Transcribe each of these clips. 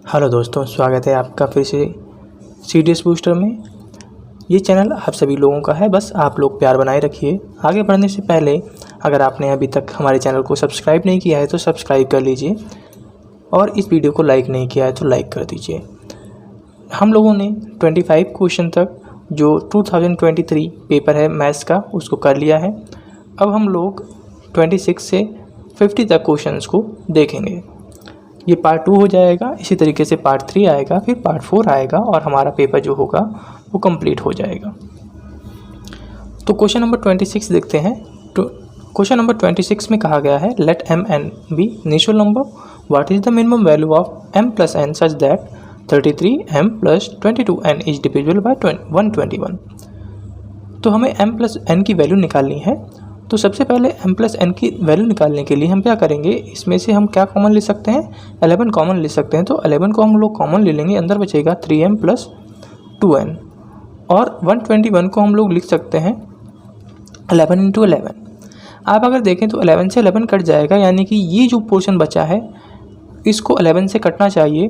Hello दोस्तों, स्वागत है आपका फिर से सीडीएस बूस्टर में। ये चैनल आप सभी लोगों का है, बस आप लोग प्यार बनाए रखिए। आगे बढ़ने से पहले अगर आपने अभी तक हमारे चैनल को सब्सक्राइब नहीं किया है तो सब्सक्राइब कर लीजिए और इस वीडियो को लाइक नहीं किया है तो लाइक कर दीजिए। हम लोगों ने 25 क्वेश्चन तक जो 2023 पेपर है मैथ्स का उसको कर लिया है। अब हम लोग 26 से 50 तक क्वेश्चंस को देखेंगे। ये पार्ट 2 हो जाएगा। इसी तरीके से पार्ट 3 आएगा, फिर पार्ट 4 आएगा और हमारा पेपर जो होगा वो कंप्लीट हो जाएगा। तो क्वेश्चन नंबर 26 देखते हैं। तो क्वेश्चन नंबर 26 में कहा गया है let m n be natural number, what is the minimum value of m plus n such that 33m plus 22n is divisible by 121। तो हमें m प्लस n की वैल्यू निकालनी है। तो सबसे पहले m प्लस n की वैल्यू निकालने के लिए हम क्या करेंगे, इसमें से हम क्या कॉमन ले सकते हैं, 11 कॉमन ले सकते हैं। तो 11 को हम लोग कॉमन ले लेंगे, अंदर बचेगा 3m प्लस 2n और 121 को हम लोग लिख सकते हैं 11 इंटू 11। आप अगर देखें तो 11 से 11 कट जाएगा, यानी कि ये जो पोर्शन बचा है इसको 11 से कटना चाहिए,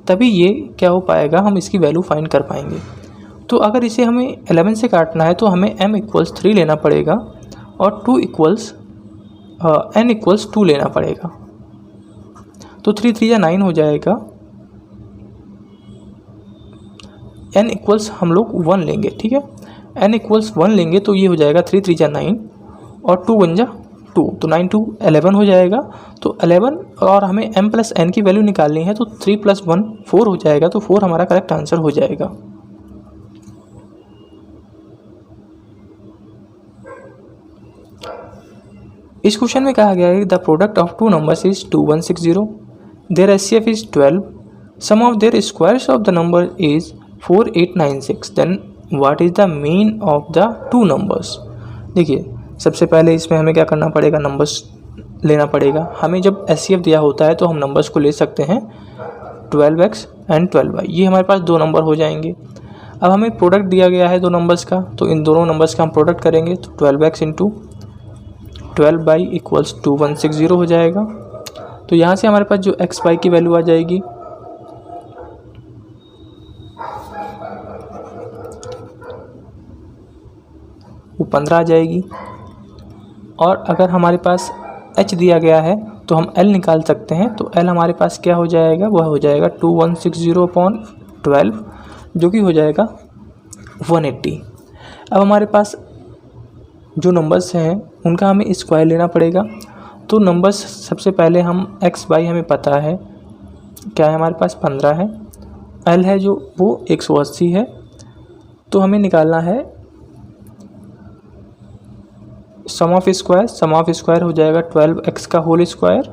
तभी ये क्या हो पाएगा, हम इसकी वैल्यू फाइंड कर पाएंगे। तो अगर इसे हमें 11 से काटना है तो हमें m इक्वल्स 3 लेना पड़ेगा और 2 इक्वल्स n इक्वल्स 2 लेना पड़ेगा। तो 3 3 या 9 हो जाएगा, n इक्वल्स हम लोग 1 लेंगे, ठीक है। n इक्वल्स 1 लेंगे तो ये हो जाएगा 3 3 या 9 और 2 1 जा 2, तो 9 2 11 हो जाएगा। तो 11 और हमें m प्लस n की वैल्यू निकालनी है, तो 3 प्लस 1 4 हो जाएगा। तो 4 हमारा करेक्ट आंसर हो जाएगा। इस क्वेश्चन में कहा गया है the product of two numbers is 2160, their HCF is 12, sum of their squares of the number is 4896, then what is the mean of the two numbers. देखिए, सबसे पहले इसमें हमें क्या करना पड़ेगा, नंबर्स लेना पड़ेगा। हमें जब एचसीएफ दिया होता है तो हम नंबर्स को ले सकते हैं 12x एंड 12y, ये हमारे पास दो नंबर हो जाएंगे। अब हमें प्रोडक्ट दिया गया है दो नंबर्स का, तो इन दोनों नंबर्स का हम प्रोडक्ट करेंगे, तो 12x इंटू 12y इक्वल्स 2160 हो जाएगा। तो यहाँ से हमारे पास जो xy की वैल्यू आ जाएगी वो 15 आ जाएगी। और अगर हमारे पास h दिया गया है तो हम l निकाल सकते हैं। तो l हमारे पास क्या हो जाएगा, वह हो जाएगा 2160/12, जो कि हो जाएगा 180। अब हमारे पास जो नंबर्स हैं उनका हमें स्क्वायर लेना पड़ेगा। तो नंबर्स सबसे पहले हम एक्स वाई हमें पता है क्या है, हमारे पास 15 है, एल है जो वो 180 है। तो हमें निकालना है सम ऑफ स्क्वायर हो जाएगा 12x का होल स्क्वायर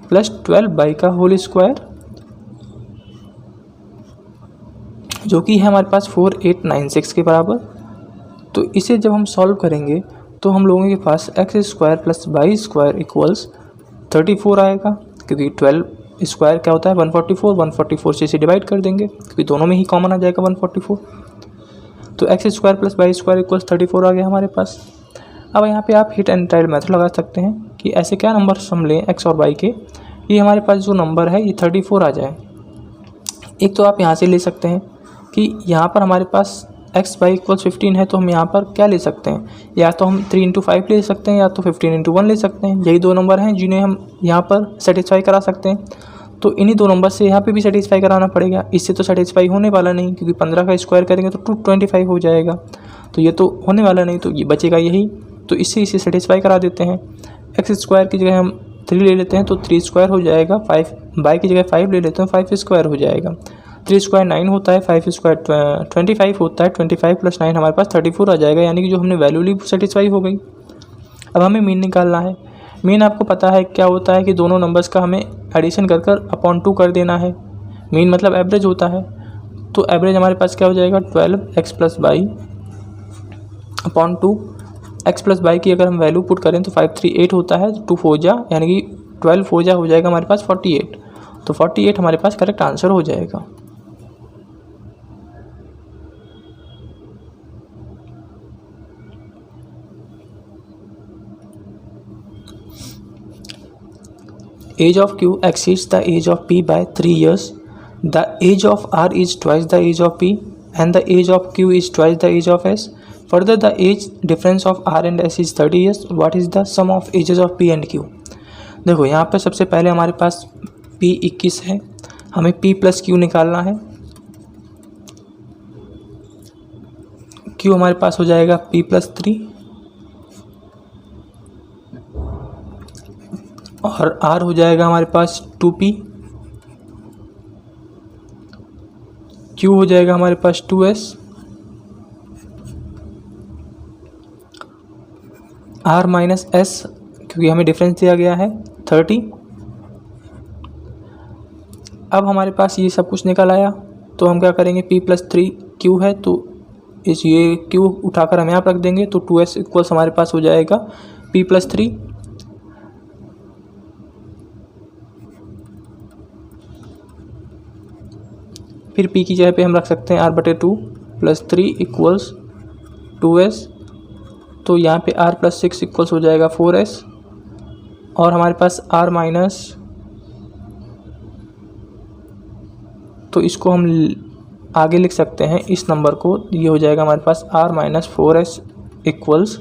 प्लस 12y का होल स्क्वायर, जो कि है हमारे पास 4896 के बराबर। तो इसे जब हम सॉल्व करेंगे तो हम लोगों के पास X square plus Y square equals 34 आएगा, क्योंकि 12 स्क्वायर क्या होता है 144 से इसे डिवाइड कर देंगे क्योंकि दोनों में ही कॉमन आ जाएगा 144। तो x square plus Y square equals 34 आ गया हमारे पास। अब यहाँ पे आप हिट एंड टाइल मेथड लगा सकते हैं कि ऐसे क्या नंबर हम लें एक्स और वाई के, ये हमारे पास जो नंबर है ये 34 आ जाए। एक तो आप यहाँ से ले सकते हैं कि यहाँ पर हमारे पास एक्स वाई इक्वल्स 15 है, तो हम यहाँ पर क्या ले सकते हैं, या तो हम 3 इंटू 5 ले सकते हैं या तो 15 इंटू 1 ले सकते हैं। यही दो नंबर हैं जिन्हें हम यहाँ पर सेटिस्फाई करा सकते हैं। तो इन्हीं दो नंबर से यहाँ पे भी सेटिस्फाई कराना पड़ेगा। इससे तो सेटिस्फाई होने वाला नहीं, क्योंकि 15 का स्क्वायर करेंगे तो 225 हो जाएगा, तो ये तो होने वाला नहीं, तो ये बचेगा यही। तो इससे इसे सेटिस्फाई करा देते हैं। एक्स स्क्वायर की जगह हम 3 ले लेते हैं तो 3 स्क्वायर हो जाएगा, 5 वाई की जगह 5 ले लेते हैं 5 स्क्वायर हो जाएगा। 3 स्क्वायर 9 होता है, 5 स्क्वायर 25 होता है, 25 प्लस 9 हमारे पास 34 आ जाएगा, यानी कि जो हमने वैल्यू ली वो सेटिस्फाई हो गई। अब हमें मीन निकालना है। मीन आपको पता है क्या होता है कि दोनों नंबर्स का हमें एडिशन कर अपॉन 2 कर देना है। मीन मतलब एवरेज होता है। तो एवरेज हमारे पास क्या हो जाएगा 12x plus y upon 2। X plus y की अगर हम वैल्यू पुट करें तो 538 होता है, 2 4 जा यानी कि 12 4 जा हो जाएगा हमारे पास 48। तो 48 हमारे पास करेक्ट आंसर हो जाएगा। Age of Q exceeds the age of P by 3 years. The age of R is twice the age of P and the age of Q is twice the age of S. Further the age difference of R and S is 30 years. What is the sum of ages of P and Q. देखो यहाँ पर सबसे पहले हमारे पास P 21 है, हमें P plus Q निकालना है. क्यू हमारे पास हो जाएगा पी प्लस 3 और आर हो जाएगा हमारे पास 2p. क्यू हो जाएगा हमारे पास 2s. आर माइनस एस क्योंकि हमें डिफरेंस दिया गया है 30. अब हमारे पास ये सब कुछ निकल आया तो हम क्या करेंगे, p प्लस 3 क्यू है तो इस ये क्यू उठाकर हम यहाँ पर रख देंगे तो 2s इक्वल्स हमारे पास हो जाएगा p प्लस 3. फिर p की जगह पे हम रख सकते हैं r/2 प्लस 3 इक्वल्स 2s. तो यहाँ पे r प्लस 6 इक्वल्स हो जाएगा 4s. और हमारे पास r माइनस, तो इसको हम आगे लिख सकते हैं इस नंबर को, ये हो जाएगा हमारे पास r माइनस 4s इक्वल्स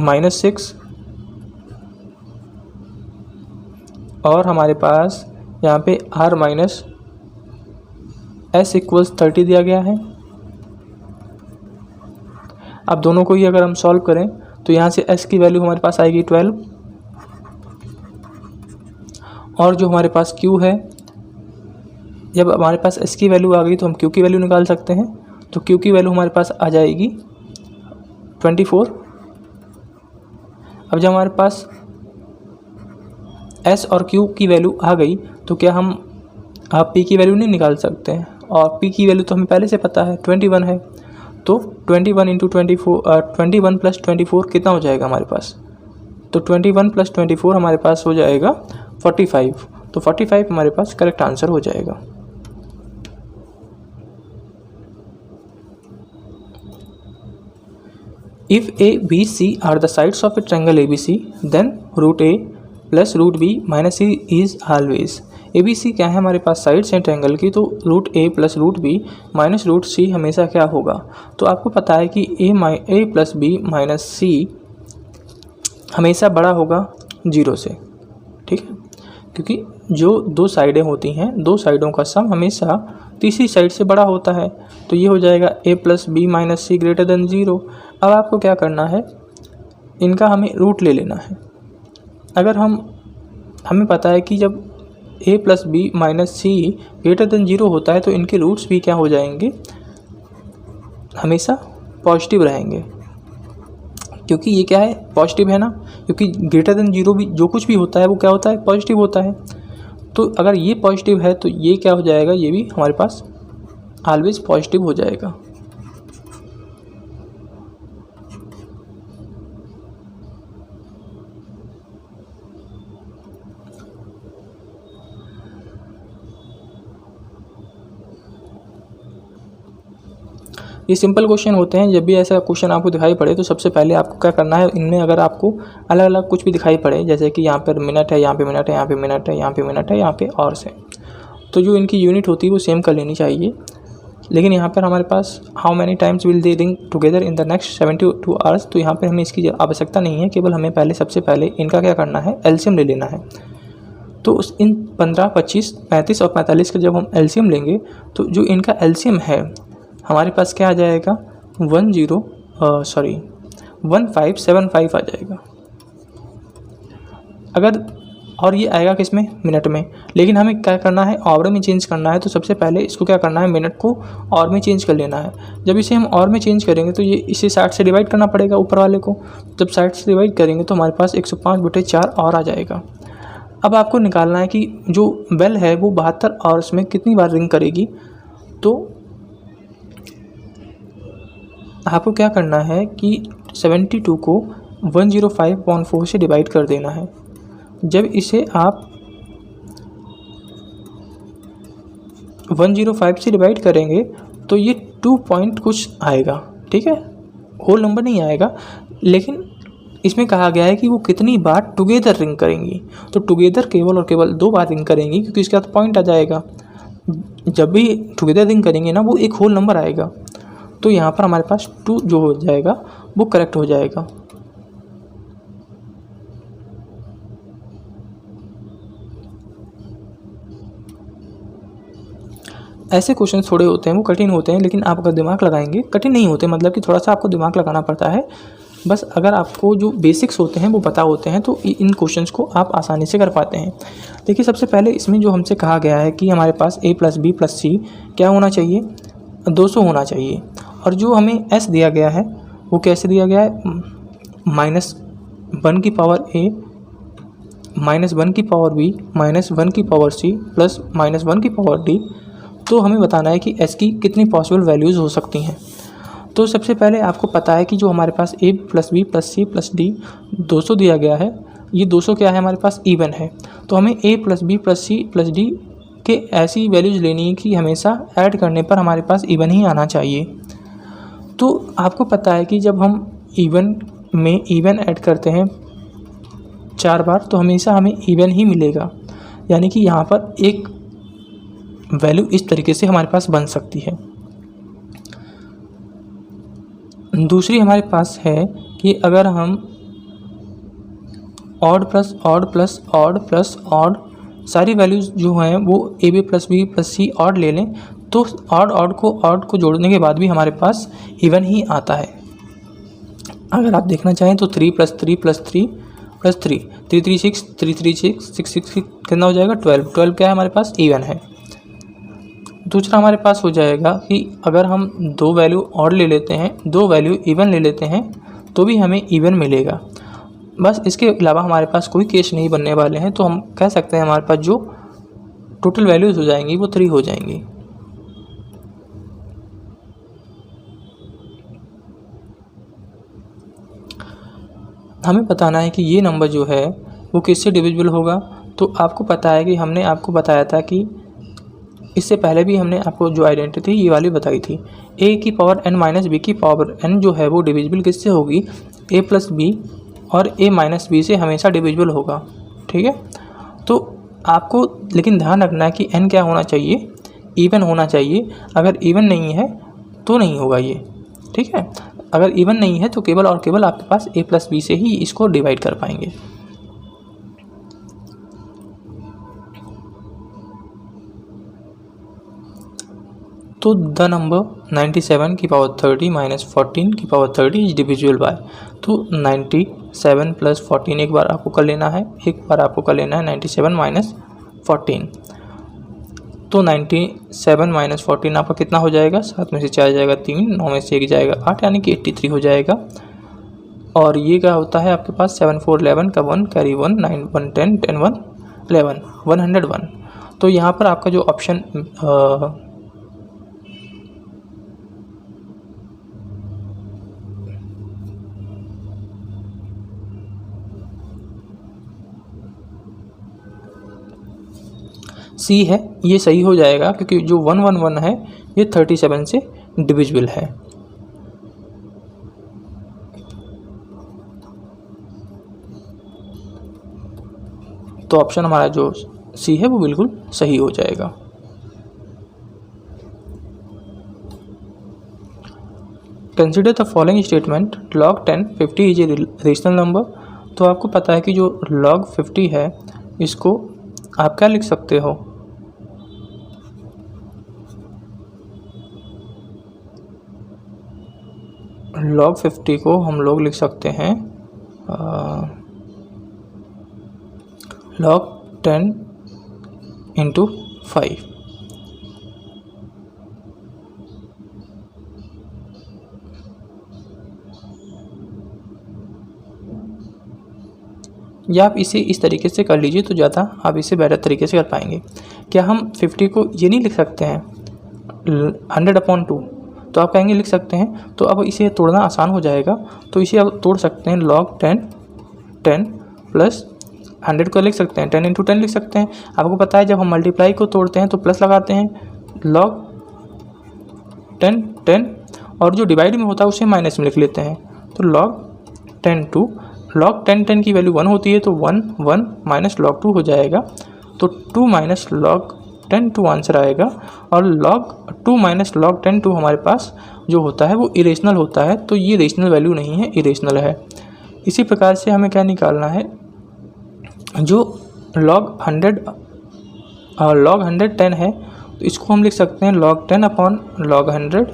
-6. और हमारे पास यहाँ पे r माइनस s इक्वल्स 30 दिया गया है. अब दोनों को ही अगर हम सॉल्व करें तो यहाँ से s की वैल्यू हमारे पास आएगी 12 और जो हमारे पास q है, जब हमारे पास s की वैल्यू आ गई तो हम q की वैल्यू निकाल सकते हैं. तो q की वैल्यू हमारे पास आ जाएगी 24. अब जब हमारे पास s और q की वैल्यू आ गई तो क्या हम p की वैल्यू नहीं निकाल सकते हैं, और p की वैल्यू तो हमें पहले से पता है 21 है. तो 21 इंटू 21 प्लस 24 कितना हो जाएगा हमारे पास, तो 21 प्लस 24 हमारे पास हो जाएगा 45. तो 45 हमारे पास करेक्ट आंसर हो जाएगा. If A, B, C are the sides of a triangle ABC, then root A plus root B minus C is always. ABC क्या है हमारे पास साइड्स हैं ट्रायंगल की, तो root A plus root B minus root C हमेशा क्या होगा. तो आपको पता है कि A plus B minus C हमेशा बड़ा होगा 0 से. ठीक है, क्योंकि जो दो साइडें होती हैं, दो साइडों का सम हमेशा तीसरी साइड से बड़ा होता है. तो ये हो जाएगा A plus B minus C greater than 0. अब आपको क्या करना है, इनका हमें रूट ले लेना है. अगर हमें पता है कि जब A plus B minus C greater than 0 होता है तो इनके रूट्स भी क्या हो जाएंगे, हमेशा पॉजिटिव रहेंगे. क्योंकि ये क्या है, पॉजिटिव है ना, क्योंकि ग्रेटर देन 0 भी जो कुछ भी होता है वो क्या होता है, पॉजिटिव होता है. तो अगर ये पॉजिटिव है तो ये क्या हो जाएगा, ये भी हमारे पास ऑलवेज पॉजिटिव हो जाएगा. ये सिंपल क्वेश्चन होते हैं. जब भी ऐसा क्वेश्चन आपको दिखाई पड़े तो सबसे पहले आपको क्या करना है, इनमें अगर आपको अलग अलग कुछ भी दिखाई पड़े, जैसे कि यहाँ पर मिनट है, यहाँ पे मिनट है, यहाँ पे मिनट है, यहाँ पे मिनट है, यहाँ पे आवर्स है, तो जो इनकी यूनिट होती है वो सेम कर लेनी चाहिए. लेकिन यहाँ पर हमारे पास how many times will they ring together in the next 72 hours, तो यहाँ पर हमें इसकी आवश्यकता नहीं है. केवल हमें सबसे पहले इनका क्या करना है, एलसीएम ले लेना है. तो इन 15, 25, 35 और 45 का जब हम एलसीएम लेंगे तो जो इनका एलसीएम है हमारे पास क्या आ जाएगा, 1575 आ जाएगा. अगर और ये आएगा किस में, मिनट में. लेकिन हमें क्या करना है, आवर में चेंज करना है. तो सबसे पहले इसको क्या करना है, मिनट को आवर में चेंज कर लेना है. जब इसे हम आवर में चेंज करेंगे तो ये इसे 60 से डिवाइड करना पड़ेगा ऊपर वाले को. जब 60 से डिवाइड करेंगे तो हमारे पास 105/4 और आ जाएगा. अब आपको निकालना है कि जो बेल है वो 72 आवर्स में कितनी बार रिंग करेगी. तो आपको क्या करना है कि 72 को 105/4 से डिवाइड कर देना है. जब इसे आप 105 से डिवाइड करेंगे तो ये 2 पॉइंट कुछ आएगा. ठीक है, होल नंबर नहीं आएगा, लेकिन इसमें कहा गया है कि वो कितनी बार टुगेदर रिंग करेंगी। तो टुगेदर केवल और केवल 2 बार रिंग करेंगी, क्योंकि इसके बाद पॉइंट आ जाएगा। जब भी टुगेदर रिंग करेंगे ना, वो एक होल नंबर आएगा। तो यहाँ पर हमारे पास 2 जो हो जाएगा वो करेक्ट हो जाएगा। ऐसे क्वेश्चन थोड़े होते हैं, वो कठिन होते हैं, लेकिन आप अगर दिमाग लगाएंगे, कठिन नहीं होते, मतलब कि थोड़ा सा आपको दिमाग लगाना पड़ता है। बस अगर आपको जो बेसिक्स होते हैं वो पता होते हैं तो इन क्वेश्चंस को आप आसानी से कर पाते हैं। देखिए, सबसे पहले इसमें जो हमसे कहा गया है कि हमारे पास a + b + c क्या होना चाहिए, 200 होना चाहिए। और जो हमें s दिया गया है वो कैसे दिया गया है, -1 की पावर a, -1 की पावर b, -1 की पावर c प्लस -1 की पावर d। तो हमें बताना है कि s की कितनी पॉसिबल वैल्यूज़ हो सकती हैं। तो सबसे पहले आपको पता है कि जो हमारे पास a + b + c + d 200 दिया गया है, ये 200 क्या है, हमारे पास इवन है। तो हमें a + b + c + d के ऐसी वैल्यूज़ लेनी है कि हमेशा ऐड करने पर हमारे पास इवन ही आना चाहिए। तो आपको पता है कि जब हम इवन में इवन ऐड करते हैं 4 बार, तो हमेशा हमें इवन ही मिलेगा। यानी कि यहाँ पर एक वैल्यू इस तरीके से हमारे पास बन सकती है। दूसरी हमारे पास है कि अगर हम odd plus odd plus odd plus odd सारी वैल्यूज़ जो हैं वो A B + b + c odd ले लें, तो ऑड को जोड़ने के बाद भी हमारे पास इवन ही आता है। अगर आप देखना चाहें तो 3 + 3 + 3 + 3 3 3 6 3 3 6 6 6 कितना हो जाएगा, 12 12 क्या है हमारे पास, इवन है। दूसरा हमारे पास हो जाएगा कि अगर हम 2 वैल्यू ऑड ले लेते हैं, 2 वैल्यू इवन ले लेते हैं, तो भी हमें इवन मिलेगा। बस इसके अलावा हमारे पास कोई केस नहीं बनने वाले हैं। तो हम कह सकते हैं हमारे पास जो टोटल वैल्यूज़ हो जाएंगी वो 3 हो जाएंगी। हमें बताना है कि ये नंबर जो है वो किससे डिविजिबल होगा। तो आपको पता है कि हमने आपको बताया था कि इससे पहले भी हमने आपको जो आइडेंटिटी ये वाली बताई थी, a की पावर n - b की पावर n जो है वो डिविजिबल किससे होगी, a + b और a - b से हमेशा डिविजिबल होगा। ठीक है, तो आपको लेकिन ध्यान रखना है कि n क्या होना चाहिए, इवन होना चाहिए। अगर इवन नहीं है तो नहीं होगा ये। ठीक है, अगर इवन नहीं है तो केवल और केवल आपके पास a + b से ही इसको डिवाइड कर पाएंगे। तो द नंबर 97 की पावर 30 - 14 की पावर 30 इज डिविजिबल बाय। तो 97 + 14 एक बार आपको कर लेना है, 97 - 14। तो 97 - 14 आपका कितना हो जाएगा, 7 में से 4 जाएगा 3, 9 में से 1 जाएगा 8, यानी कि 83 हो जाएगा। और ये क्या होता है आपके पास, 7 4 11 का 1 कैरी 1 9 1 10 10 1 11 101। तो यहाँ पर आपका जो ऑप्शन सी है ये सही हो जाएगा, क्योंकि जो 111 है ये 37 से डिविजिबल है। तो ऑप्शन हमारा जो सी है वो बिल्कुल सही हो जाएगा। Consider the following statement, log 10 50 is a rational number. तो आपको पता है कि जो log 50 है इसको आप क्या लिख सकते हो, log 50 को हम लोग लिख सकते हैं log 10 × 5। या आप इसे इस तरीके से कर लीजिए तो ज़्यादा आप इसे बेटर तरीके से कर पाएंगे। क्या हम 50 को ये नहीं लिख सकते हैं 100/2? तो आप कहेंगे लिख सकते हैं, तो अब इसे तोड़ना आसान हो जाएगा। तो इसे आप तोड़ सकते हैं, log 10 प्लस 100 को लिख सकते हैं 10 × 10 लिख सकते हैं। आपको पता है जब हम मल्टीप्लाई को तोड़ते हैं तो प्लस लगाते हैं, log 10 10, और जो डिवाइड में होता है उसे माइनस में लिख लेते हैं। तो log 10 × log 10 की वैल्यू 1 होती है तो 1 1 माइनस log 2 हो जाएगा, तो 2 माइनस log 10 2 आंसर आएगा। और log 2 माइनस log 10 2 हमारे पास जो होता है वो इरेशनल होता है, तो ये रेशनल वैल्यू नहीं है, इरेशनल है। इसी प्रकार से हमें क्या निकालना है, जो log 110 है तो इसको हम लिख सकते हैं log 10 अपॉन log 100,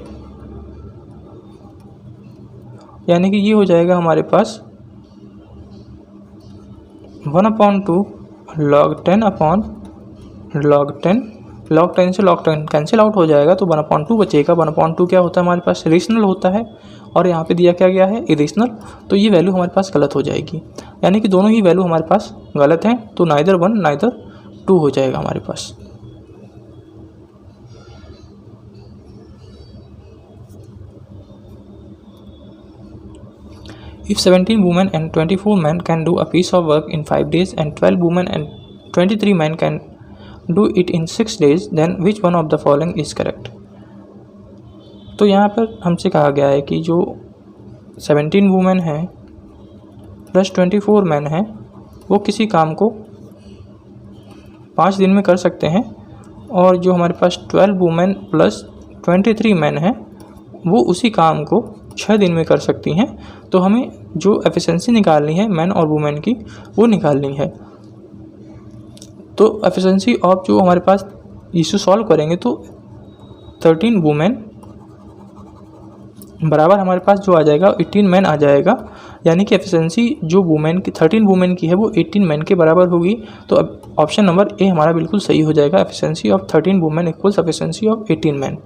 यानी कि ये हो जाएगा हमारे पास 1/2 log 10 अपॉन log 10। log 10 से log 10 कैंसिल आउट हो जाएगा तो 1/2 बचेगा। 1/2 क्या होता है हमारे पास, रेशनल होता है, और यहाँ पे दिया क्या गया है, इरेशनल, तो ये वैल्यू हमारे पास गलत हो जाएगी, यानी कि दोनों ही वैल्यू हमारे पास गलत हैं, तो नाइदर 1 नाइदर 2 हो जाएगा हमारे पास। If 17 women and 24 men can do a piece of work in 5 days and 12 women and 23 men can do it in 6 days, then which one of the following is correct? तो यहाँ पर हमसे कहा गया है कि जो 17 वुमेन हैं प्लस 24 मैन हैं वो किसी काम को 5 दिन में कर सकते हैं, और जो हमारे पास 12 वुमेन प्लस 23 मैन हैं वो उसी काम को 6 दिन में कर सकती हैं। तो हमें जो एफिशिएंसी निकालनी है मैन और वुमेन की वो निकालनी है। तो एफिशिएंसी ऑफ जो हमारे पास इशू सॉल्व करेंगे तो 13 वुमेन बराबर हमारे पास जो आ जाएगा 18 मैन आ जाएगा, यानी कि एफिशिएंसी जो वुमेन की 13 वुमेन की है वो 18 मैन के बराबर होगी। तो अब ऑप्शन नंबर ए हमारा बिल्कुल सही हो जाएगा, efficiency of 13 women equals efficiency of 18 man.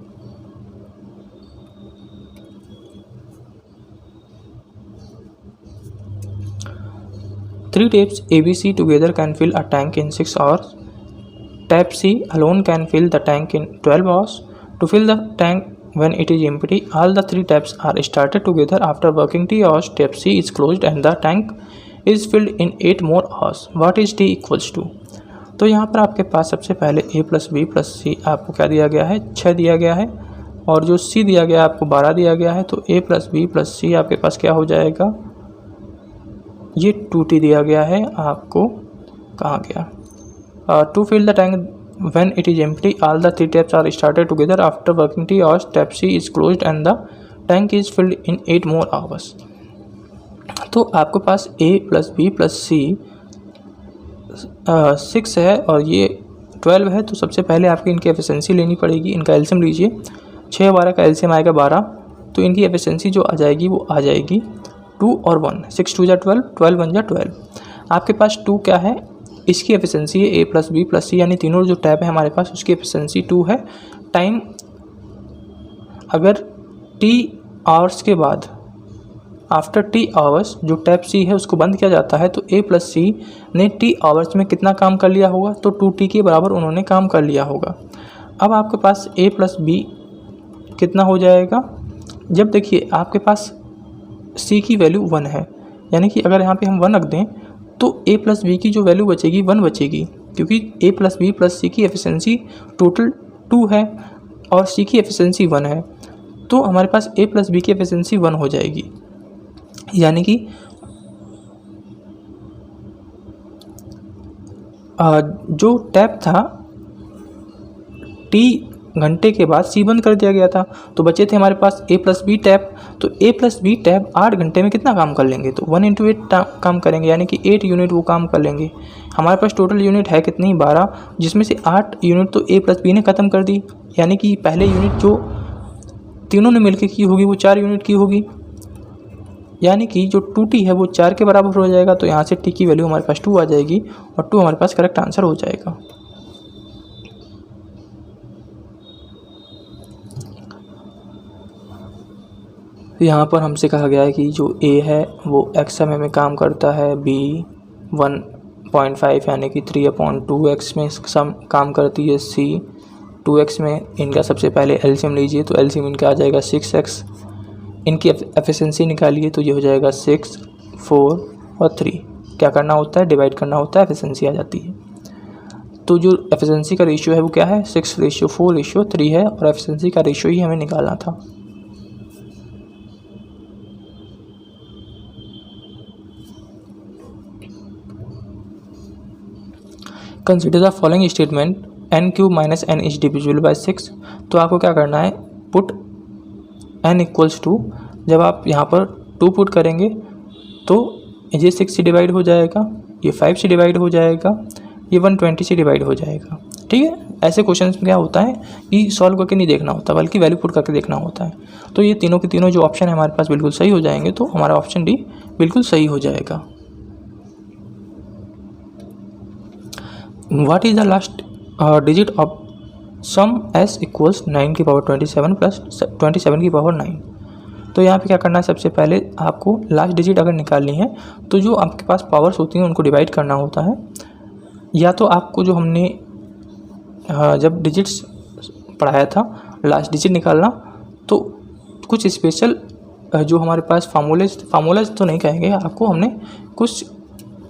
Three taps ABC together can fill a tank in 6 hours. Tap C alone can fill the tank in 12 hours. To fill the tank when it is empty, all the 3 taps are started together. After working T hours, tap C is closed and the tank is filled in 8 more hours. What is T equals to? तो यहाँ पर आपके पास सबसे पहले A plus B plus C आपको क्या दिया गया है, 6 दिया गया है, और जो C दिया गया है आपको 12 दिया गया है। तो A plus B plus C आपके पास क्या हो जाएगा, ये 2T दिया गया है आपको, कहाँ गया, to fill the tank when it is empty all the 3 taps are started together after working T hours, tap C is closed and the tank is filled in 8 more hours. तो आपके पास A plus B plus C 6 है और ये 12 है, तो सबसे पहले आपकी इनकी एफिशिएंसी लेनी पड़ेगी। इनका एलसीएम लीजिए, 6 12 का एलसीएम आएगा 12, तो इनकी एफिशिएंसी जो आ जाएगी वो आ जाएगी 2 और 1, 6 2 जा 12, 12 1 जा 12। आपके पास 2 क्या है, इसकी एफिशिएंसी है A plus B plus C, यानी तीनों जो टैप है हमारे पास उसकी एफिशिएंसी 2 है। टाइम अगर T आवर्स के बाद आफ्टर T आवर्स जो टैप C है उसको बंद किया जाता है, तो A प्लस C ने T आवर्स में कितना काम कर लिया होगा, तो 2T के बराबर उन्होंने काम कर लिया होगा। अब आपके पास A प्लस B कितना हो जाएगा, जब देखिए आपके पास C की वैल्यू 1 है, यानी कि अगर यहाँ पे हम 1 रख दें तो A प्लस B की जो वैल्यू बचेगी 1 बचेगी, क्योंकि A plus B plus C की एफिशिएंसी टोटल 2 है और C की एफिशिएंसी 1 है, तो हमारे पास A प्लस B की एफिशिएंसी 1 हो जाएगी। यानी कि जो टैप था T घंटे के बाद C बंद कर दिया गया था, तो बचे थे हमारे पास A प्लस B टैप। तो A प्लस B टैप 8 घंटे में कितना काम कर लेंगे, तो 1 × 8 काम करेंगे, यानी कि 8 यूनिट वो काम कर लेंगे। हमारे पास टोटल यूनिट है कितनी, 12, जिसमें से 8 यूनिट तो A प्लस B ने ख़त्म कर दी, यानी कि पहले यूनिट जो तीनों ने मिलकर की होगी वो 4 यूनिट की होगी, यानी कि जो 2T है वो 4 के बराबर हो जाएगा। तो यहाँ से T की वैल्यू हमारे पास 2 आ जाएगी और 2 हमारे पास करेक्ट आंसर हो जाएगा। यहाँ पर हमसे कहा गया है कि जो A है वो x समय में काम करता है, B 1.5 यानी कि 3/2x में काम करती है, C 2x में। इनका सबसे पहले एलसीएम लीजिए, तो एलसीएम इनका आ जाएगा 6x। इनकी एफिशिएंसी निकालिए, तो ये हो जाएगा 6 4 और 3। क्या करना होता है, डिवाइड करना होता है, एफिशिएंसी आ जाती है। तो जो एफिशिएंसी का रेशियो है वो क्या है, 6:4:3 है, और एफिशिएंसी का रेशियो ही हमें निकालना था। Consider the following statement n cube minus n is divisible bye 6। तो आपको क्या करना है, पुट n इक्वल्स टू, जब आप यहाँ पर 2 पुट करेंगे तो ये 6 से डिवाइड हो जाएगा, ये 5 से डिवाइड हो जाएगा, ये 120 से डिवाइड हो जाएगा। ठीक है, ऐसे क्वेश्चंस में क्या होता है कि सॉल्व करके नहीं देखना होता बल्कि वैल्यू पुट करके देखना होता है। तो ये तीनों के तीनों जो ऑप्शन है हमारे पास बिल्कुल सही हो जाएंगे, तो हमारा ऑप्शन डी बिल्कुल सही हो जाएगा। What is the last digit of sum s equals 9 की पावर 27 प्लस 27 की पावर 9। तो यहाँ पे क्या करना है, सबसे पहले आपको लास्ट डिजिट अगर निकालनी है तो जो आपके पास पावर्स होती हैं उनको डिवाइड करना होता है, या तो आपको जो हमने जब डिजिट्स पढ़ाया था लास्ट डिजिट निकालना, तो कुछ स्पेशल जो हमारे पास फार्मूलाज तो नहीं कहेंगे आपको, हमने कुछ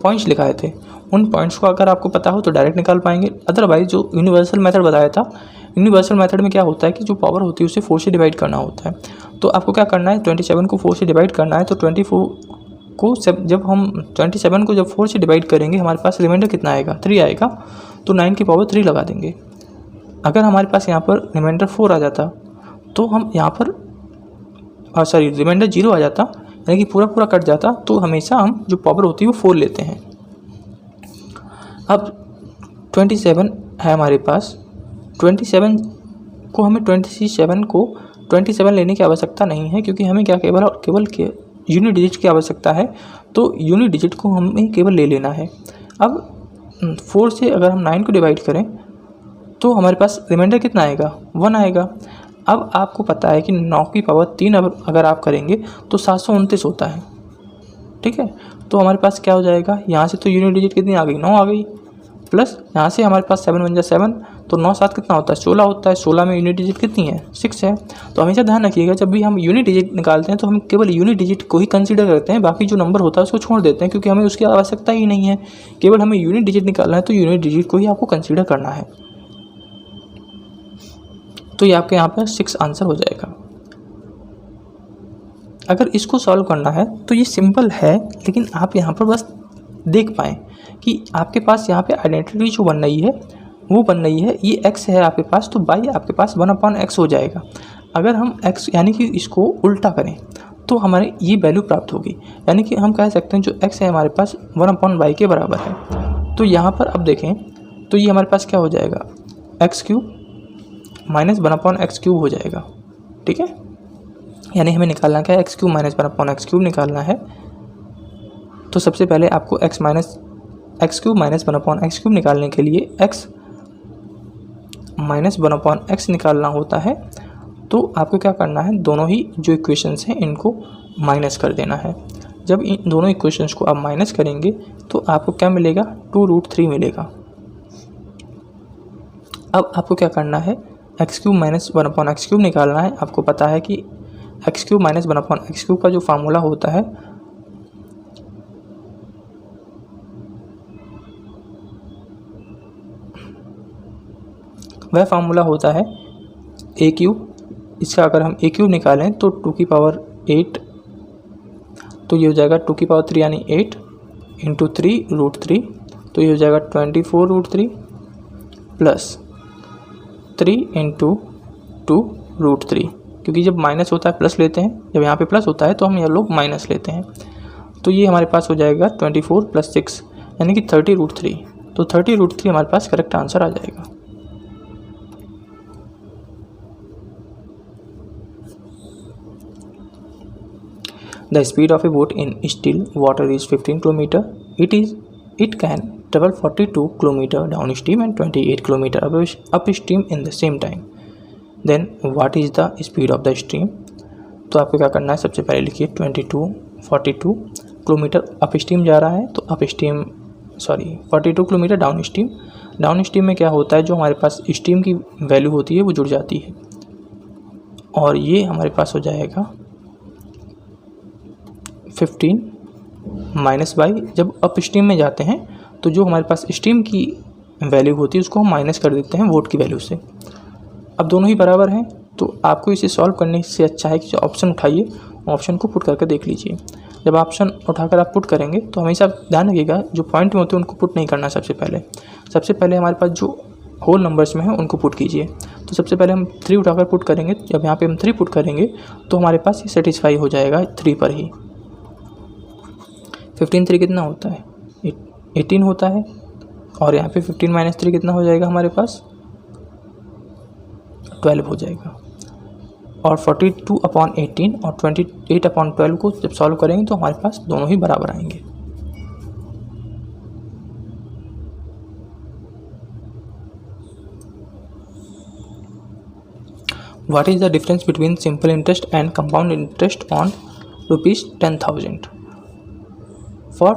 पॉइंट्स लिखाए थे, उन पॉइंट्स को अगर आपको पता हो तो डायरेक्ट निकाल पाएंगे। अदरवाइज जो यूनिवर्सल मेथड बताया था, यूनिवर्सल मेथड में क्या होता है कि जो पावर होती है उसे 4 से डिवाइड करना होता है। तो आपको क्या करना है, 27 को 4 से डिवाइड करना है, तो 24 को जब हम 27 को जब 4 से डिवाइड करेंगे हमारे पास रिमाइंडर कितना आएगा, 3 आएगा, तो 9 की पावर 3 लगा देंगे। अगर हमारे पास यहाँ पर रिमाइंडर 4 आ जाता तो हम यहाँ पर रिमाइंडर 0 आ जाता, यानी कि पूरा कट जाता, तो हमेशा हम जो पावर होती है वो 4 लेते हैं। अब 27 है हमारे पास, 27 को हमें 27 लेने की आवश्यकता नहीं है, क्योंकि हमें क्या केवल यूनिट डिजिट की आवश्यकता है, तो यूनिट डिजिट को हमें केवल ले लेना है। अब 4 से अगर हम 9 को डिवाइड करें तो हमारे पास रिमाइंडर कितना आएगा, 1 आएगा। अब आपको पता है कि 9 की पावर 3 अगर आप करेंगे तो 729 होता है। ठीक है, तो हमारे पास क्या हो जाएगा, यहाँ से तो यूनिट डिजिट कितनी आ गई, 9 आ गई, प्लस यहाँ से हमारे पास 7 × 7, तो 9 7 कितना होता है, 16 होता है। 16 में यूनिट डिजिट कितनी है, 6 है। तो हमेशा ध्यान रखिएगा जब भी हम यूनिट डिजिट निकालते हैं तो हम केवल यूनिट डिजिट को ही कंसीडर करते हैं, बाकी जो नंबर होता है उसको छोड़ देते हैं, क्योंकि हमें उसकी आवश्यकता ही नहीं है। केवल हमें यूनिट डिजिट निकालना है तो यूनिट डिजिट को ही आपको कंसीडर करना है। तो ये आपके यहाँ पर 6 आंसर हो जाएगा। अगर इसको सॉल्व करना है तो ये सिंपल है, लेकिन आप यहाँ पर बस देख पाएँ कि आपके पास यहाँ पे आइडेंटिटी जो बन रही है वो बन रही है, ये x है आपके पास, तो y आपके पास 1/x हो जाएगा। अगर हम x यानी कि इसको उल्टा करें तो हमारे ये वैल्यू प्राप्त होगी, यानी कि हम कह सकते हैं जो x है हमारे पास 1/y के बराबर है। तो यहाँ पर अब देखें तो ये हमारे पास क्या हो जाएगा, x³ माइनस 1/x³ हो जाएगा। ठीक है, यानी हमें निकालना क्या है, x³ माइनस 1/x³ निकालना है। तो सबसे पहले आपको x³ माइनस 1/x³ निकालने के लिए x माइनस 1/x निकालना होता है। तो आपको क्या करना है, दोनों ही जो इक्वेशंस हैं इनको माइनस कर देना है। जब इन दोनों इक्वेशंस को आप माइनस करेंगे तो आपको क्या मिलेगा, 2√3 मिलेगा। अब आपको क्या करना है, x³ माइनस 1/x³ निकालना है। आपको पता है कि x³ माइनस 1/x³ का जो फार्मूला होता है वह फार्मूला होता है a³। इसका अगर हम a³ निकालें तो 2 की पावर 8, तो ये हो जाएगा 2 की पावर 3 यानी 8 × 3√3, तो ये हो जाएगा 24√3 प्लस 3 × 2√3, क्योंकि जब माइनस होता है प्लस लेते हैं, जब यहाँ पे प्लस होता है तो हम ये लोग माइनस लेते हैं। तो ये हमारे पास हो जाएगा 24 + 6 यानी कि 30√3। तो 30√3 हमारे पास करेक्ट आंसर आ जाएगा। The speed of a boat in still water is 15 km. It can travel 42 km downstream and 28 km upstream in the same time. Then what is the speed of the stream? तो आपको क्या करना है, सबसे पहले लिखिए 42 kilometre upstream जा रहा है, तो 42 किलोमीटर डाउनस्ट्रीम। डाउनस्ट्रीम में क्या होता है, जो हमारे पास स्ट्रीम की वैल्यू होती है वो जुड़ जाती है, और ये हमारे पास हो जाएगा 15 माइनस बाई, जब अपस्ट्रीम में जाते हैं तो जो हमारे पास स्ट्रीम की वैल्यू होती है उसको हम माइनस कर देते हैं वोट की वैल्यू से। अब दोनों ही बराबर हैं, तो आपको इसे सॉल्व करने से अच्छा है कि जो ऑप्शन उठाइए ऑप्शन को पुट करके देख लीजिए। जब ऑप्शन उठाकर आप पुट करेंगे तो हमेशा ध्यान रखिएगा जो पॉइंट में होते हैं उनको पुट नहीं करना सबसे पहले। सबसे पहले हमारे पास जो होल नंबर्स में है उनको पुट कीजिए। तो सबसे पहले हम 3 उठाकर पुट करेंगे। जब यहाँ पे हम 3 पुट करेंगे तो हमारे पास ये सेटिस्फाई हो जाएगा 3 पर ही। 15 3 कितना होता है, 18 होता है। और यहाँ पे 15 माइनस 3 कितना हो जाएगा हमारे पास, 12 हो जाएगा। और 42/18 और 28/12 को जब सॉल्व करेंगे तो हमारे पास दोनों ही बराबर आएंगे। What is the difference between simple interest and compound interest on ₹10,000 for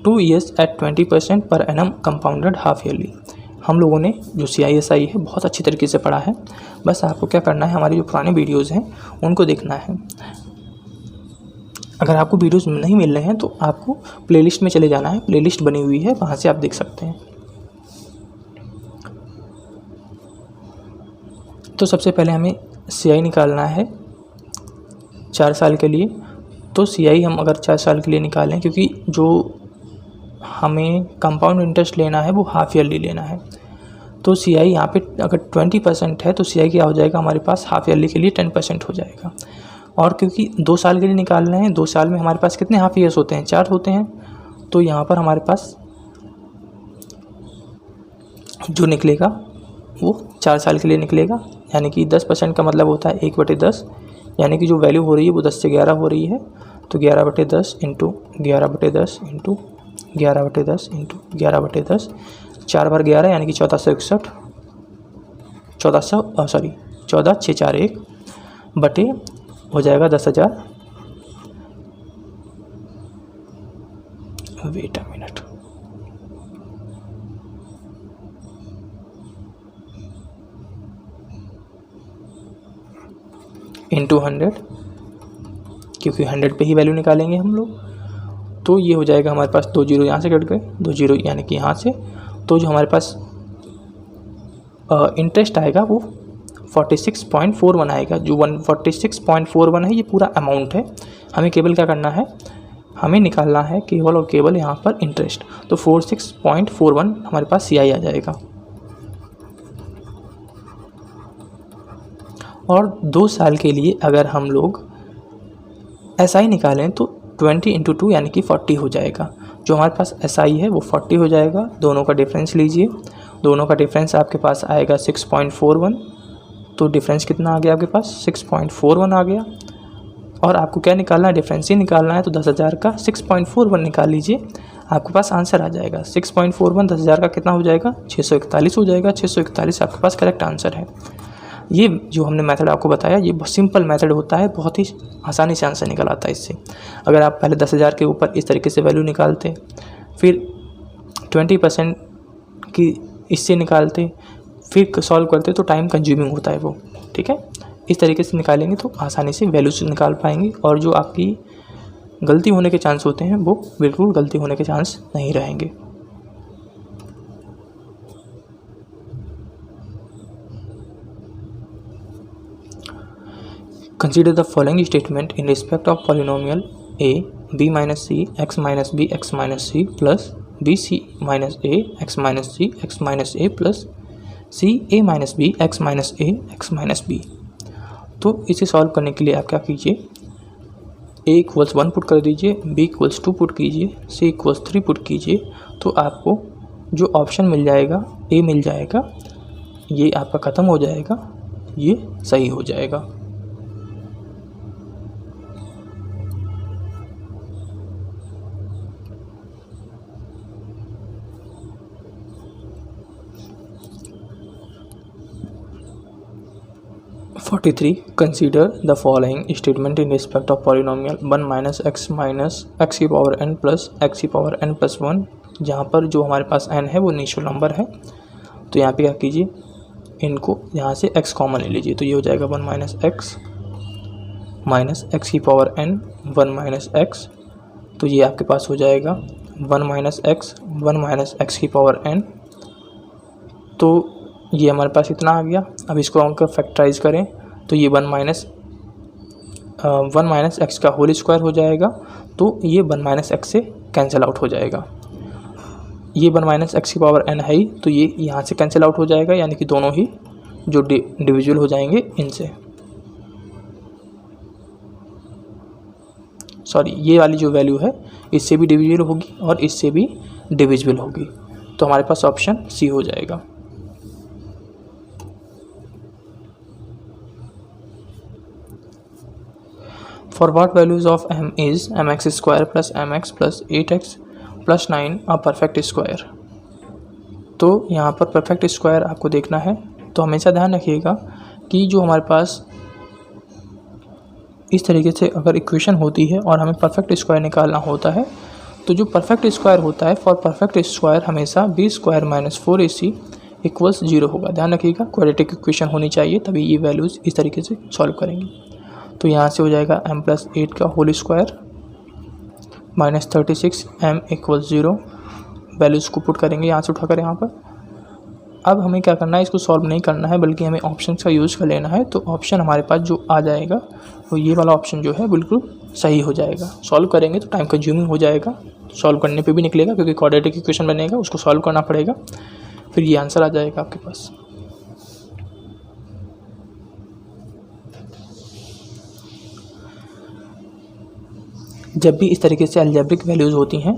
2 years at 20% per annum compounded half yearly? हम लोगों ने जो CISI है बहुत अच्छी तरीके से पढ़ा है। बस आपको क्या करना है, हमारी जो पुराने वीडियोज़ हैं उनको देखना है। अगर आपको वीडियोज़ नहीं मिल रहे हैं तो आपको प्लेलिस्ट में चले जाना है, प्लेलिस्ट बनी हुई है, वहाँ से आप देख सकते हैं। तो सबसे पहले हमें CI निकालना है 4 साल के लिए। तो CI हम अगर 4 साल के लिए निकालें, क्योंकि जो हमें कंपाउंड इंटरेस्ट लेना है वो हाफ ईयरली लेना है, तो CI यहाँ पे अगर 20% है तो CI क्या हो जाएगा हमारे पास, हाफ ईयरली के लिए 10% हो जाएगा। और क्योंकि 2 साल के लिए निकालना है, 2 साल में हमारे पास कितने हाफ ईयर्स होते हैं, 4 होते हैं। तो यहाँ पर हमारे पास जो निकलेगा वो 4 साल के लिए निकलेगा, यानी कि 10% का मतलब होता है 1/10, यानी कि जो वैल्यू हो रही है वो 10 से 11 हो रही है। तो 11/10 इंटू 11/10 इंटू 11/10 इंटू 11/10, 4 बार 11 यानी कि 1461, 14,641 बटे हो जाएगा 10,000। वेट अ मिनट, इंटू 100, क्योंकि 100 पे ही वैल्यू निकालेंगे हम लोग। तो ये हो जाएगा हमारे पास 2 जीरो यहाँ से कट गए, 2 जीरो यानी कि यहाँ से। तो जो हमारे पास इंटरेस्ट आएगा वो 46.41 आएगा। जो 146.41 है ये पूरा अमाउंट है। हमें केवल क्या करना है, हमें निकालना है केवल और केवल यहाँ पर इंटरेस्ट। तो 46.41 हमारे पास CI आ जाएगा। और 2 साल के लिए अगर हम लोग SI निकालें तो 20 इंटू 2 यानी कि 40 हो जाएगा। जो हमारे पास SI है वो 40 हो जाएगा। दोनों का डिफरेंस लीजिए, दोनों का डिफरेंस आपके पास आएगा 6.41। तो डिफरेंस कितना आ गया आपके पास, 6.41 आ गया। और आपको क्या निकालना है, डिफरेंस ही निकालना है। तो 10,000 का 6.41 निकाल लीजिए, आपके पास आंसर आ जाएगा 6.41। 10,000 का कितना हो जाएगा, 641 हो जाएगा। 641 आपके पास करेक्ट आंसर है। ये जो हमने मेथड आपको बताया ये बहुत सिंपल मेथड होता है, बहुत ही आसानी से आंसर निकल आता है इससे। अगर आप पहले 10,000 के ऊपर इस तरीके से वैल्यू निकालते, फिर 20% की इससे निकालते, फिर सॉल्व करते, तो टाइम कंज्यूमिंग होता है वो। ठीक है, इस तरीके से निकालेंगे तो आसानी से वैल्यूज निकाल पाएंगे, और जो आपकी गलती होने के चांस होते हैं वो बिल्कुल गलती होने के चांस नहीं रहेंगे। Consider the following statement in respect of polynomial a b minus c x minus b x minus c plus b c minus a x minus c x minus a plus c a minus b x minus a x minus b। तो इसे solve करने के लिए आप क्या कीजिए, a equals 1 put कर दीजिए, b इक्वल्स 2 पुट कीजिए, c इक्वल्स 3 पुट कीजिए। तो आपको जो ऑप्शन मिल जाएगा a मिल जाएगा, ये आपका ख़त्म हो जाएगा, ये सही हो जाएगा। Consider the following statement in respect of polynomial 1 minus x की पावर n plus x की पावर n plus 1, जहाँ पर जो हमारे पास n है वो नेचुरल नंबर है। तो यहाँ पे क्या कीजिए, इनको यहाँ से x कॉमन ले लीजिए। तो ये हो जाएगा 1 माइनस x की पावर n 1 माइनस x। तो ये आपके पास हो जाएगा 1 माइनस x की पावर n। तो ये हमारे पास इतना आ गया। अब इसको हम फैक्टराइज करें तो ये 1 माइनस एक्स का होल स्क्वायर हो जाएगा। तो ये 1 माइनस एक्स से कैंसिल आउट हो जाएगा। ये 1 माइनस एक्स की पावर n है ही, तो ये यहाँ से कैंसिल आउट हो जाएगा, यानी कि दोनों ही जो डिविजिबल हो जाएंगे इनसे। सॉरी, ये वाली जो वैल्यू है इससे भी डिविजिबल होगी और इससे भी डिविजिबल होगी, तो हमारे पास ऑप्शन सी हो जाएगा। For what values of m is mx square plus mx plus 8x plus 9 a perfect square. तो यहाँ पर परफेक्ट स्क्वायर आपको देखना है, तो हमेशा ध्यान रखिएगा कि जो हमारे पास इस तरीके से अगर इक्वेशन होती है और हमें परफेक्ट स्क्वायर निकालना होता है, तो जो परफेक्ट स्क्वायर होता है फॉर परफेक्ट स्क्वायर हमेशा B square minus 4ac equals 0 होगा। ध्यान रखिएगा, क्वाड्रेटिक इक्वेशन होनी चाहिए, तभी ये वैल्यूज़ इस तरीके से सॉल्व करेंगे। तो यहाँ से हो जाएगा m प्लस 8 का whole square minus 36 m equals 0। Values को पुट करेंगे यहाँ से उठाकर यहाँ पर। अब हमें क्या करना है, इसको सॉल्व नहीं करना है बल्कि हमें ऑप्शन का यूज़ कर लेना है। तो ऑप्शन हमारे पास जो आ जाएगा तो ये वाला ऑप्शन जो है बिल्कुल सही हो जाएगा। सॉल्व करेंगे तो टाइम कंज्यूमिंग हो जाएगा, सॉल्व करने पे भी निकलेगा क्योंकि क्वाड्रेटिक इक्वेशन बनेगा, उसको सॉल्व करना पड़ेगा, फिर ये आंसर आ जाएगा आपके पास। जब भी इस तरीके से अलजेब्रिक वैल्यूज़ होती हैं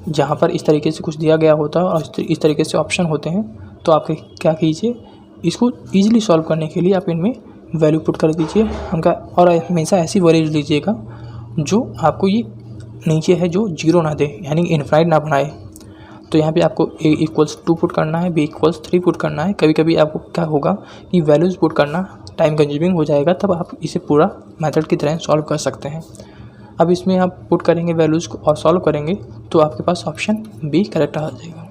जहाँ पर इस तरीके से कुछ दिया गया होता है और इस तरीके से ऑप्शन होते हैं, तो आप क्या कीजिए, इसको ईजिली सॉल्व करने के लिए आप इनमें वैल्यू पुट कर दीजिए हमका, और हमेशा ऐसी वैल्यूज लीजिएगा जो आपको ये नीचे है जो 0 ना दे, यानी इनफाइनाइट ना बनाए। तो यहाँ पे आपको a इक्वल्स 2 पुट करना है, b इक्वल्स 3 पुट करना है। कभी कभी आपको क्या होगा कि वैल्यूज़ पुट करना टाइम कंज्यूमिंग हो जाएगा, तब आप इसे पूरा मेथड की तरह सॉल्व कर सकते हैं। अब इसमें आप पुट करेंगे वैल्यूज़ को और सॉल्व करेंगे तो आपके पास ऑप्शन बी करेक्ट आ जाएगा।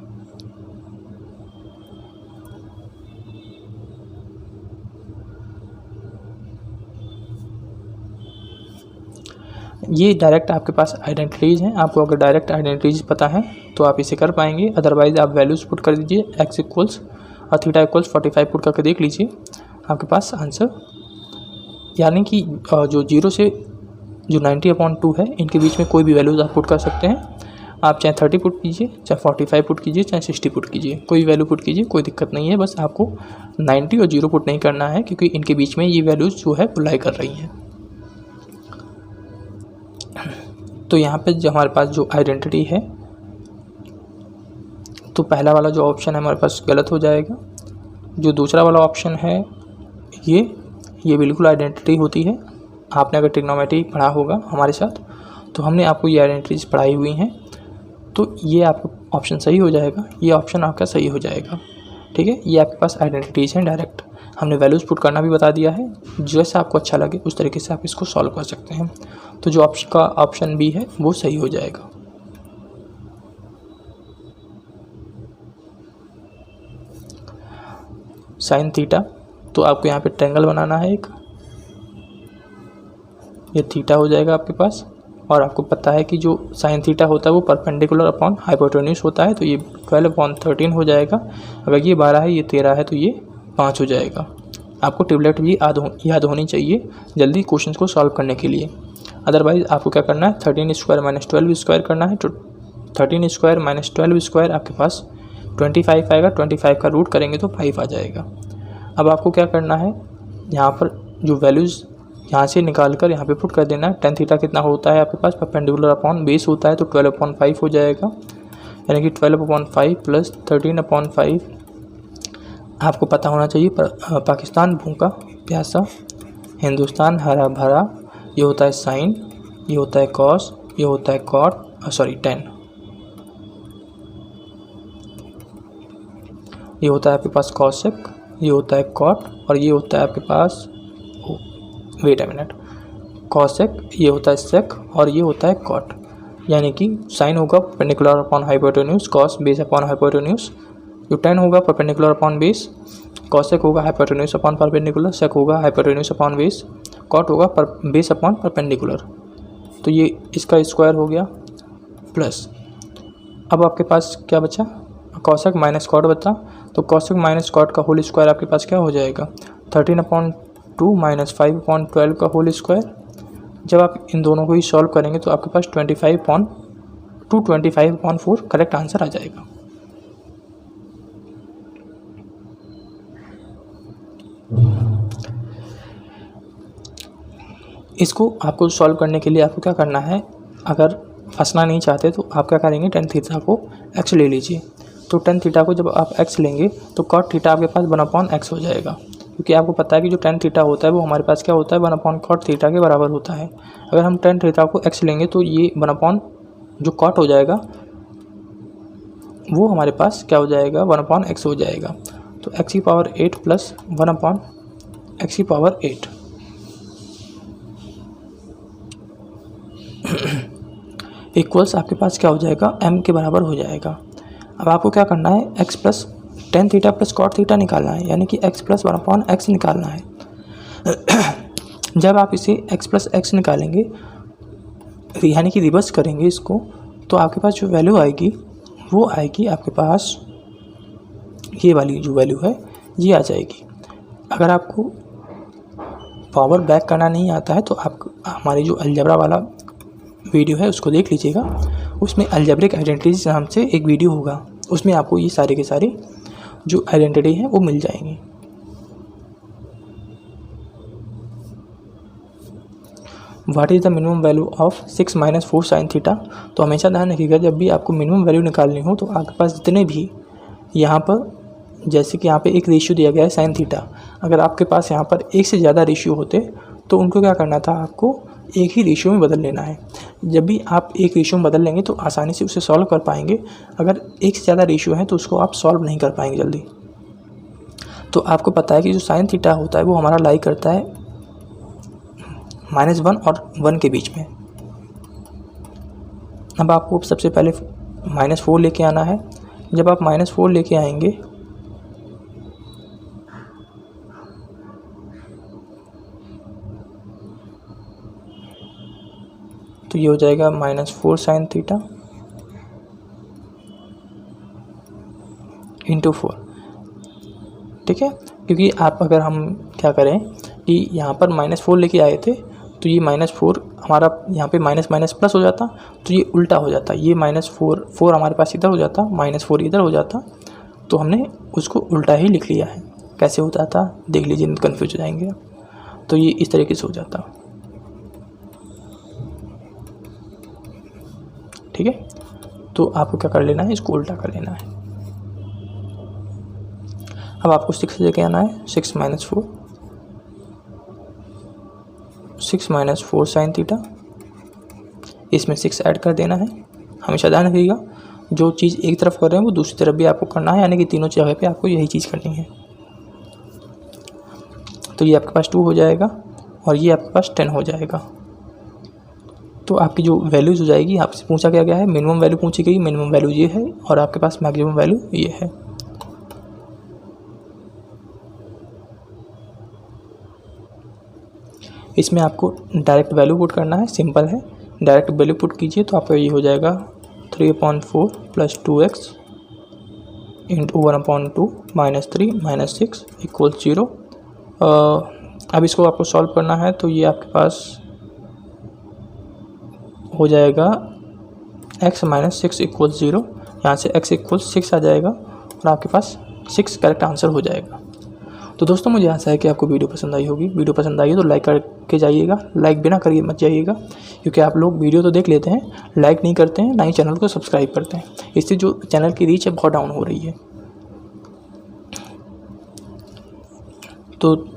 ये डायरेक्ट आपके पास आइडेंटिटीज़ हैं, आपको अगर डायरेक्ट आइडेंटिटीज़ पता है तो आप इसे कर पाएंगे, अदरवाइज़ आप वैल्यूज़ पुट कर दीजिए। x इक्वल्स और थीटा इक्वल्स 45 पुट करके देख लीजिए, आपके पास आंसर, यानी कि जो 0 से जो 90/2 है इनके बीच में कोई भी वैल्यूज़ आप पुट कर सकते हैं। आप चाहे 30 पुट कीजिए, चाहे 45 पुट कीजिए, चाहे 60 पुट कीजिए, कोई वैल्यू पुट कीजिए, कोई दिक्कत नहीं है। बस आपको 90 और 0 पुट नहीं करना है क्योंकि इनके बीच में ये वैल्यूज़ जो है अप्लाई कर रही हैं। तो यहाँ पे जो हमारे पास जो आइडेंटिटी है, तो पहला वाला जो ऑप्शन है हमारे पास गलत हो जाएगा। जो दूसरा वाला ऑप्शन है ये बिल्कुल आइडेंटिटी होती है। आपने अगर ट्रिग्नोमेट्री पढ़ा होगा हमारे साथ, तो हमने आपको ये आइडेंटिटीज पढ़ाई हुई हैं, तो ये आपका ऑप्शन सही हो जाएगा, ये ऑप्शन आपका सही हो जाएगा। ठीक है, ये आपके पास आइडेंटिटीज़ हैं डायरेक्ट, हमने वैल्यूज़ पुट करना भी बता दिया है। जैसे आपको अच्छा लगे उस तरीके से आप इसको सॉल्व कर सकते हैं। तो जो ऑप्शन बी है वो सही हो जाएगा। साइन थीटा, तो आपको यहाँ पे ट्रायंगल बनाना है एक, ये थीटा हो जाएगा आपके पास, और आपको पता है कि जो साइन थीटा होता है वो परपेंडिकुलर अपॉन हाइपोटेन्यूज होता है, तो ये 12/13 हो जाएगा। अगर ये 12 है, ये 13 है, तो ये 5 हो जाएगा। आपको ट्रिपलेट भी याद होनी चाहिए जल्दी क्वेश्चन को सॉल्व करने के लिए। अदरवाइज़ आपको क्या करना है, 13 स्क्वायर माइनस 12 स्क्वायर करना है। तो 13 स्क्वायर माइनस 12 स्क्वायर आपके पास 25 आएगा, 25 का रूट करेंगे तो 5 आ जाएगा। अब आपको क्या करना है, यहाँ पर जो वैल्यूज़ यहाँ से निकाल कर यहाँ पे पुट कर देना है। टेन थीटा कितना होता है आपके पास, परपेंडिकुलर अपॉन बेस होता है, तो 12/5 हो जाएगा, यानी कि 12/5 प्लस 13/5। आपको पता होना चाहिए पाकिस्तान भूखा प्यासा, हिंदुस्तान हरा भरा, ये होता है साइन, ये होता है कॉस, ये होता है कॉट, टेन, ये होता है आपके पास कॉसेक, ये होता है कॉट, और ये होता है आपके पास वेट अ मिनट, कॉसेक, ये होता है सेक, और ये होता है कॉट। यानी कि साइन होगा perpendicular upon hypotenuse, cos base upon hypotenuse, जो टेन होगा परपेंडिकुलर अपॉन बेस, कॉसेक होगा हाइपोटेन्यूज अपॉन परपेंडिकुलर, सेक होगा हाइपोटेन्यूज अपॉन बेस, कॉट होगा बेस अपॉन परपेंडिकुलर। तो ये इसका स्क्वायर हो गया प्लस, अब आपके पास क्या बचा, कॉसेक माइनस कॉट बचा, तो कॉसेक माइनस कॉट का होल स्क्वायर आपके पास क्या हो जाएगा, 13/2 माइनस 5/12 का होल स्क्वायर। जब आप इन दोनों को ही सॉल्व करेंगे तो आपके पास 25/4 करेक्ट आंसर आ जाएगा। इसको आपको सॉल्व करने के लिए आपको क्या करना है, अगर फंसना नहीं चाहते तो आप क्या करेंगे, टेन थीटा को x ले लीजिए। तो टेन थीटा को जब आप x लेंगे तो कॉट थीटा आपके पास 1/x हो जाएगा, क्योंकि आपको पता है कि जो टेन थीटा होता है वो हमारे पास क्या होता है, 1/cot थीटा के बराबर होता है। अगर हम टेन थीटा को x लेंगे तो ये 1/ जो कॉट हो जाएगा वो हमारे पास क्या हो जाएगा, 1/x हो जाएगा। तो x⁸ प्लस 1/x⁸ इक्वल्स आपके पास क्या हो जाएगा, m के बराबर हो जाएगा। अब आपको क्या करना है, x plus ten theta plus cot theta निकालना है, यानी कि x प्लस 1/x निकालना है। जब आप इसे x प्लस x निकालेंगे यानी कि रिवर्स करेंगे इसको, तो आपके पास जो वैल्यू आएगी वो आएगी आपके पास, ये वाली जो वैल्यू है ये आ जाएगी। अगर आपको पावर बैक करना नहीं आता है तो आप हमारी जो अलजेब्रा वाला वीडियो है उसको देख लीजिएगा, उसमें अलजेब्रिक आइडेंटिटीज नाम से एक वीडियो होगा, उसमें आपको ये सारे के सारे जो आइडेंटिटी हैं वो मिल जाएंगी। What is the minimum value of 6 - 4 sin theta. तो हमेशा ध्यान रखिएगा, जब भी आपको मिनिमम वैल्यू निकालनी हो तो आपके पास जितने भी यहाँ पर, जैसे कि यहाँ पे एक रेशियो दिया गया है sin थीटा, अगर आपके पास यहाँ पर एक से ज़्यादा रेशियो होते तो उनको क्या करना था, आपको एक ही रेशियो में बदल लेना है। जब भी आप एक रेशियो में बदल लेंगे तो आसानी से उसे सॉल्व कर पाएंगे। अगर एक से ज़्यादा रेशियो है तो उसको आप सॉल्व नहीं कर पाएंगे जल्दी। तो आपको पता है कि जो sin थीटा होता है वो हमारा लाई करता है -1 और 1 के बीच में। अब आपको सबसे पहले -4 लेके आना है। जब आप -4 लेके आएंगे तो ये हो जाएगा -4 sin थीटा इंटू 4, ठीक है। क्योंकि आप अगर हम क्या करें कि यहाँ पर -4 लेके आए थे तो ये -4 हमारा यहाँ पे माइनस माइनस प्लस हो जाता, तो ये उल्टा हो जाता, ये -4 हमारे पास इधर हो जाता, -4 इधर हो जाता, तो हमने उसको उल्टा ही लिख लिया है। कैसे होता था देख लीजिए, नहीं कन्फ्यूज हो जाएंगे। तो ये इस तरीके से हो जाता, ठीक है। तो आपको क्या कर लेना है, इसको उल्टा कर लेना है। अब आपको 6 लेके आना है, 6 - 4 sin थीटा, इसमें 6 ऐड कर देना है। हमेशा ध्यान रखिएगा, जो चीज़ एक तरफ कर रहे हैं वो दूसरी तरफ भी आपको करना है, यानी कि तीनों जगह पे आपको यही चीज़ करनी है। तो ये आपके पास 2 हो जाएगा और ये आपके पास 10 हो जाएगा। तो आपकी जो वैल्यूज़ हो जाएगी, आपसे पूछा गया है, मिनिमम वैल्यू पूछी गई, मिनिमम वैल्यू ये है और आपके पास मैक्सिमम वैल्यू ये है। इसमें आपको डायरेक्ट वैल्यू पुट करना है, सिंपल है। डायरेक्ट वैल्यू पुट कीजिए तो आपका ये हो जाएगा 3/4 + 2x × 1/2 -3 - 6 = 0। अब इसको आपको सॉल्व करना है तो ये आपके पास हो जाएगा x - 6 = 0। यहाँ से x = 6 आ जाएगा और आपके पास 6 करेक्ट आंसर हो जाएगा। तो दोस्तों मुझे आशा है कि आपको वीडियो पसंद आई होगी। वीडियो पसंद आई है तो लाइक करके जाइएगा, लाइक बिना करिए मत जाइएगा, क्योंकि आप लोग वीडियो तो देख लेते हैं, लाइक नहीं करते हैं, ना ही चैनल को सब्सक्राइब करते हैं। इससे जो चैनल की रीच है बहुत डाउन हो रही है। तो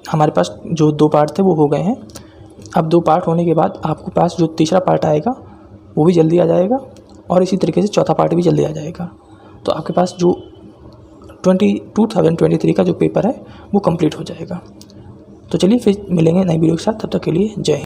हमारे पास जो 2 पार्ट थे वो हो गए हैं। अब 2 पार्ट होने के बाद आपके पास जो तीसरा पार्ट आएगा वो भी जल्दी आ जाएगा और इसी तरीके से चौथा पार्ट भी जल्दी आ जाएगा। तो आपके पास जो 2023 का जो पेपर है वो कंप्लीट हो जाएगा। तो चलिए फिर मिलेंगे नई वीडियो के साथ, तब तक के लिए जय हिंद।